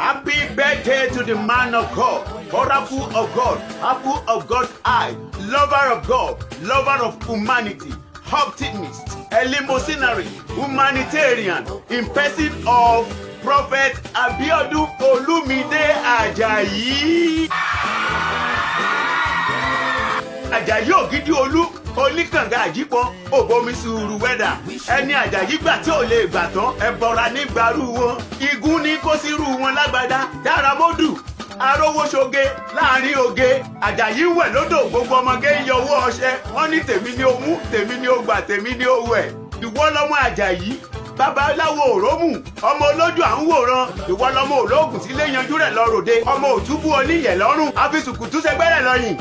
Happy birthday to the man of God, oracle of God, apple of God's eye, lover of God, lover of humanity, optimist, eleemosynary, humanitarian, in person of Prophet Abiodun Olumide Ajayi. Ajayi Ògidì Olú oníkànga àjípọn òbomi sùúrù wẹ́dà ẹni Àjàyí gbà tí ò lè gbà tán ẹbọra nígbàrú wọn igun ní kó sírú wọn lágbádá dára mọ́dù arówóṣoge láàrin oge Àjàyí wẹ̀ lódò gbogbo ọmọge ń yọ owó ọṣẹ wọn ní tèmi ni ó mú tèmi ni ó gbà tèmi ni ó wẹ̀ ìwọ lọmọ Àjàyí babaláwo òrómù ọmọ olójú à ń wòran ìwọ lọmọ olóògùn sílé yanjú rẹ̀ lọ́ròde ọmọ òtúbú oníyẹ̀ lọ́rùn àfisùkùtù sẹgbẹ́rẹ̀ lọ́yìn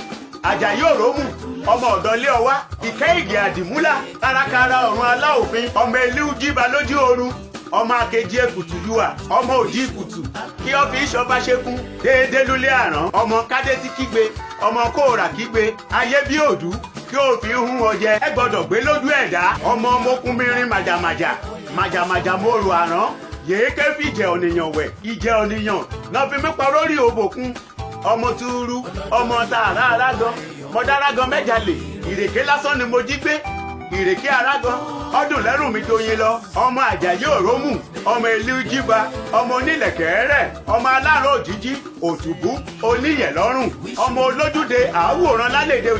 Àjàyí òrómù ọmọ ọ̀dọ́lé ọwá ìkẹ́ ìgè àdìmúlà kárakára ọ̀run aláòfin ọmọ elú jíba lójú oorun ọmọ akeji èkùtù yúà ọmọ òdì ìkùtù kí ọ́fíìsì ọba ṣekún déédé lulẹ̀ àrán ọmọ kádẹ́tì kígbe ọmọ kóòrà kígbe ayé bí òdú kí òfin hun ọjẹ ẹ gbọ́dọ̀ gbé lójú ẹ̀dá ọmọ ọmọkùnrin màjàmàjà mòrò àrán yèéké fìjẹ ònìyàn wẹ̀ ìjẹ ònìyàn náà fi mí parọ́ òbòkun ọmọ tuuru ọmọ tààrà arágan mọ̀dárágan mẹ́jalè ìrèké lásán ni mo jí gbé ìrèké arágan ọdún lẹ́rù mi doyin lọ ọmọ Àjàyí òrómù ọmọ ìlú jíba ọmọ onílẹ̀kẹ̀ẹ́rẹ̀ ọmọ alárò òjijì òtùbú oníyẹ̀ lọ́rùn ọmọ olójúde àwòrán lálẹ́dẹ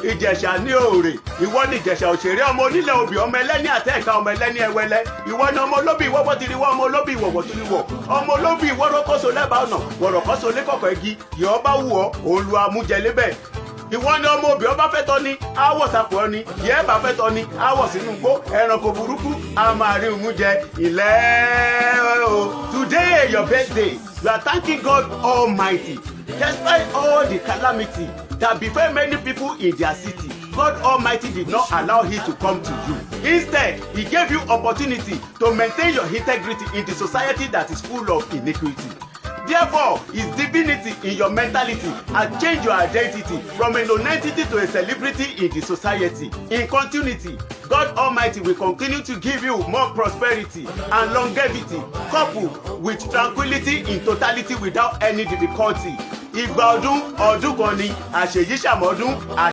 ìjẹ̀ṣà ní òòrè ìwọ ni ìjẹ̀ṣà òṣèré ọmọ onílẹ̀ obì ọmọ ẹlẹ́ni àtẹ́ẹ̀ka ọmọ ẹlẹ́ni ẹwẹlẹ́ ìwọ ni ọmọ olóbì ìwọ́wọ́ ti rí wọ́ ọmọ olóbì ìwọ̀wọ̀ tó ní wọ̀ ọmọ olóbì ìwọ́rọ́kọ́sọ lẹ́bàá ọ̀nà wọ̀rọ̀kọ́sọ lẹ́kọ̀ọ̀kọ̀ igi yọ̀ọ́ bá wù ọ́ òun lu amújẹ lébẹ̀ ìwọ ni ọmọ òbí ọba fẹ́ tọ́ ni áwọ̀ sàpọ̀ ni yẹ́ bá fẹ́ tọ́ ni áwọ̀ sínú igbó ẹranko burúkú a máa rí òun jẹ ilẹ̀ o. Today your birthday you are thanking God Almighty despite all the calamity that befell many people in their city. God Almighty did not allow it to come to you. Instead, He gave you opportunity to maintain your integrity in the society that is full of iniquity. Therefore, His divinity in your mentality has changed your identity from a non-entity to a celebrity in the society. In continuity, God Almighty will continue to give you more prosperity and longevity, coupled with tranquility in totality without any difficulty. Ìgbà ọdún kan ni àṣèyí ṣàmọ́dún.